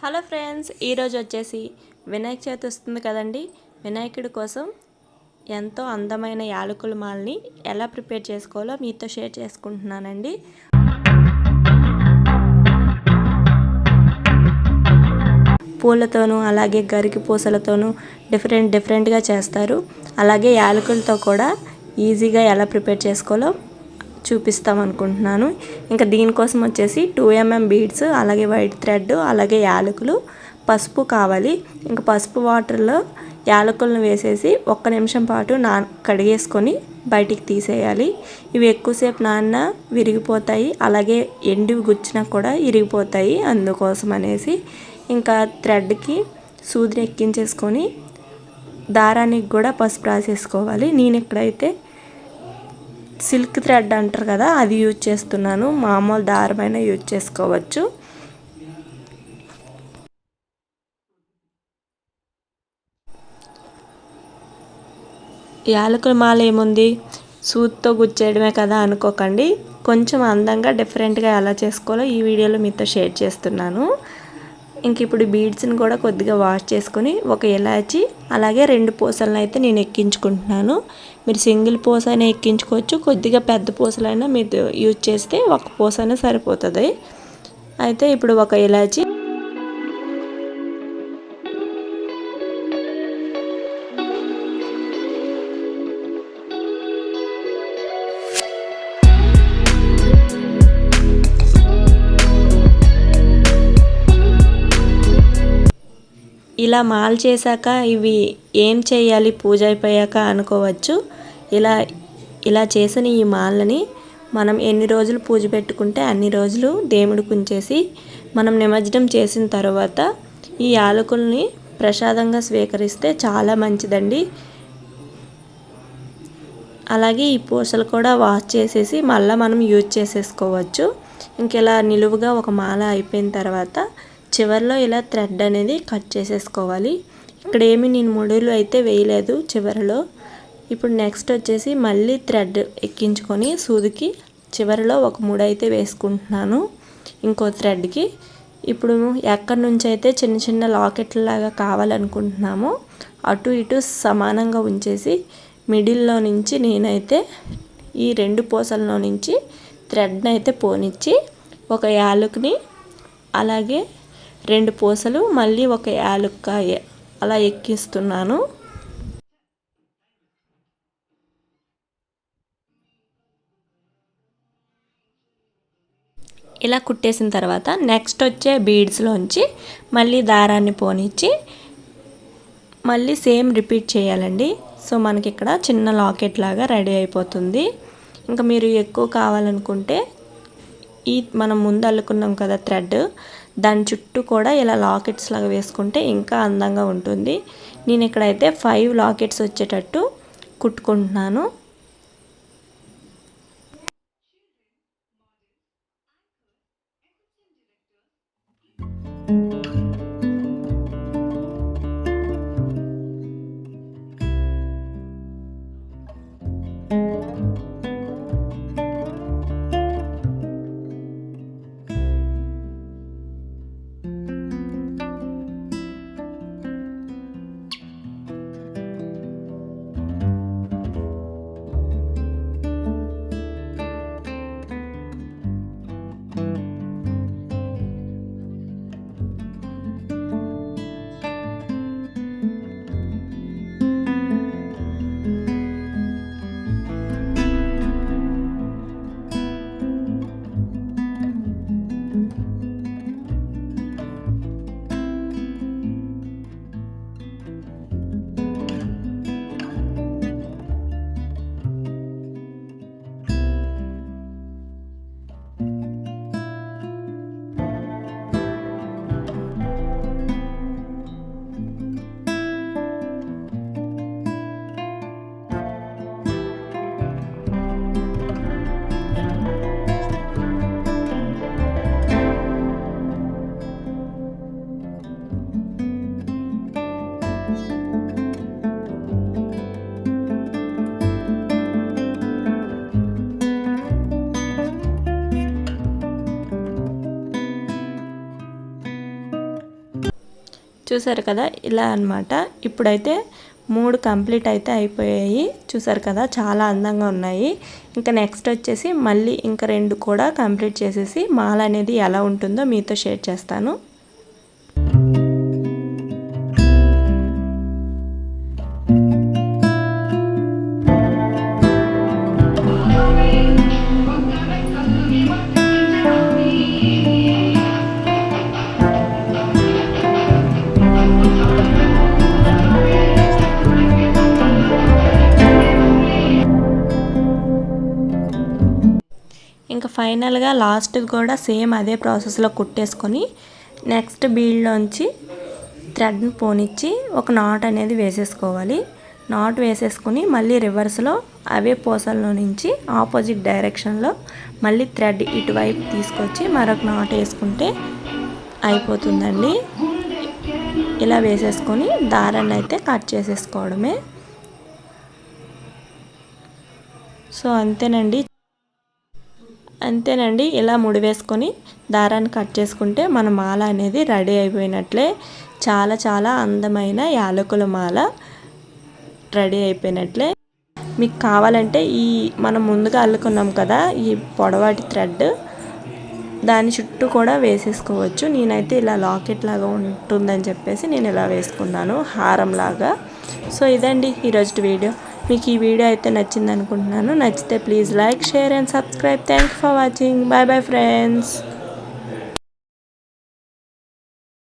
Hello friends, ఈరోజు వచ్చేసి వినాయక చవితి వస్తుంది కదండి. వినాయకుడి కోసం ఎంతో అందమైన యాలకుల మాలని ఎలా ప్రిపేర్ చేసుకోవాలో మీతో షేర్ చేసుకుంటున్నానండి. పూలతోనూ అలాగే గరికి పూసలతోనూ డిఫరెంట్గా చేస్తారు. అలాగే యాలకులతో కూడా ఈజీగా ఎలా ప్రిపేర్ చేసుకోవాలో చూపిస్తాం అనుకుంటున్నాను. ఇంకా దీనికోసం వచ్చేసి 2mm బీడ్స్, అలాగే వైట్ థ్రెడ్, అలాగే యాలకులు, పసుపు కావాలి. ఇంకా పసుపు వాటర్లో యాలకులను వేసేసి 1 నిమిషం పాటు కడిగేసుకొని బయటికి తీసేయాలి. ఇవి ఎక్కువసేపు నాన్న విరిగిపోతాయి, అలాగే ఎండివి గుచ్చినా కూడా విరిగిపోతాయి. అందుకోసం అనేసి ఇంకా థ్రెడ్కి సూదిని ఎక్కించేసుకొని దారానికి కూడా పసుపు రాసేసుకోవాలి. నేను ఇక్కడైతే సిల్క్ థ్రెడ్ అంటారు కదా, అది యూజ్ చేస్తున్నాను. మామూలు దారమైన యూజ్ చేసుకోవచ్చు. యాలకుల మాల ఏముంది, సూత్తో గుచ్చేయడమే కదా అనుకోకండి. కొంచెం అందంగా డిఫరెంట్గా ఎలా చేసుకోవాలో ఈ వీడియోలో మీతో షేర్ చేస్తున్నాను. ఇంక ఇప్పుడు బీడ్స్ని కూడా కొద్దిగా వాష్ చేసుకొని ఒక ఎలాచి, అలాగే 2 పూసలను అయితే నేను ఎక్కించుకుంటున్నాను. మీరు సింగిల్ పూస అయినా ఎక్కించుకోవచ్చు, కొద్దిగా పెద్ద పూసలైనా మీరు యూజ్ చేస్తే 1 పూస అయినా సరిపోతుంది. అయితే ఇప్పుడు ఒక ఎలాచి, ఇలా మాల చేశాక ఇవి ఏం చేయాలి పూజ అయిపోయాక అనుకోవచ్చు. ఇలా చేసిన ఈ మాలని మనం ఎన్ని రోజులు పూజ పెట్టుకుంటే అన్ని రోజులు దేవుడికి ఉంచేసి మనం నిమజ్జనం చేసిన తర్వాత ఈ యాలకుల్ని ప్రసాదంగా స్వీకరిస్తే చాలా మంచిదండి. అలాగే ఈ పూసలు కూడా వాష్ చేసేసి మళ్ళీ మనం యూజ్ చేసేసుకోవచ్చు. ఇంకెలా నిలువుగా ఒక మాల అయిపోయిన తర్వాత చివరిలో ఇలా థ్రెడ్ అనేది కట్ చేసేసుకోవాలి. ఇక్కడ ఏమి నేను ముడులు అయితే వేయలేదు చివరిలో. ఇప్పుడు నెక్స్ట్ వచ్చేసి మళ్ళీ థ్రెడ్ ఎక్కించుకొని సూదికి చివరిలో ఒక ముడి అయితే వేసుకుంటున్నాను ఇంకో థ్రెడ్కి. ఇప్పుడు ఎక్కడి నుంచి అయితే చిన్న చిన్న లాకెట్లాగా కావాలనుకుంటున్నామో అటు ఇటు సమానంగా ఉంచేసి మిడిల్లో నుంచి నేనైతే ఈ 2 పూసల్లో నుంచి థ్రెడ్ని అయితే పోనిచ్చి ఒక యాలకుని, అలాగే 2 పూసలు, మళ్ళీ ఒక యాలక్కాయ అలా ఎక్కిస్తున్నాను. ఇలా కుట్టేసిన తర్వాత నెక్స్ట్ వచ్చే బీడ్స్లోంచి మళ్ళీ దారాన్ని పోనిచ్చి మళ్ళీ సేమ్ రిపీట్ చేయాలండి. సో మనకి ఇక్కడ చిన్న లాకెట్ లాగా రెడీ అయిపోతుంది. ఇంకా మీరు ఎక్కువ కావాలనుకుంటే మనం ముందు అల్లుకున్నాం కదా థ్రెడ్, దాని చుట్టూ కూడా ఇలా లాకెట్స్ లాగా వేసుకుంటే ఇంకా అందంగా ఉంటుంది. నేను ఇక్కడైతే 5 లాకెట్స్ వచ్చేటట్టు కుట్టుకుంటున్నాను. చూసారు కదా, ఇలా అన్నమాట. ఇప్పుడైతే 3 కంప్లీట్ అయితే అయిపోయాయి. చూసారు కదా, చాలా అందంగా ఉన్నాయి. ఇంకా నెక్స్ట్ వచ్చేసి మళ్ళీ ఇంకా 2 కూడా కంప్లీట్ చేసేసి మాల అనేది ఎలా ఉంటుందో మీతో షేర్ చేస్తాను. ఇంకా ఫైనల్గా లాస్ట్ కూడా సేమ్ అదే ప్రాసెస్లో కుట్టేసుకొని నెక్స్ట్ బీడ్లోంచి థ్రెడ్ని పోనిచ్చి ఒక నాట్ అనేది వేసేసుకోవాలి. నాట్ వేసేసుకుని మళ్ళీ రివర్స్లో అవే పూసల్లో నుంచి ఆపోజిట్ డైరెక్షన్లో మళ్ళీ థ్రెడ్ ఇటువైపు తీసుకొచ్చి మరొక నాట్ వేసుకుంటే అయిపోతుందండి. ఇలా వేసేసుకొని దారాన్ని అయితే కట్ చేసేసుకోవడమే. సో అంతేనండి. ఇలా ముడివేసుకొని దారాన్ని కట్ చేసుకుంటే మన మాల అనేది రెడీ అయిపోయినట్లే. చాలా చాలా అందమైన యాలకుల మాల రెడీ అయిపోయినట్లే. మీకు కావాలంటే ఈ మనం ముందుగా అల్లుకున్నాం కదా ఈ పొడవాటి థ్రెడ్, దాని చుట్టూ కూడా వేసేసుకోవచ్చు. నేనైతే ఇలా లాకెట్ లాగా ఉంటుందని చెప్పేసి నేను ఇలా వేసుకున్నాను, హారం లాగా. సో ఇదండి ఈరోజు వీడియో. మీకు ఈ వీడియో అయితే నచ్చింది అనుకుంటున్నాను. నచ్చితే please like, share and subscribe. Thank you for watching. Bye bye friends.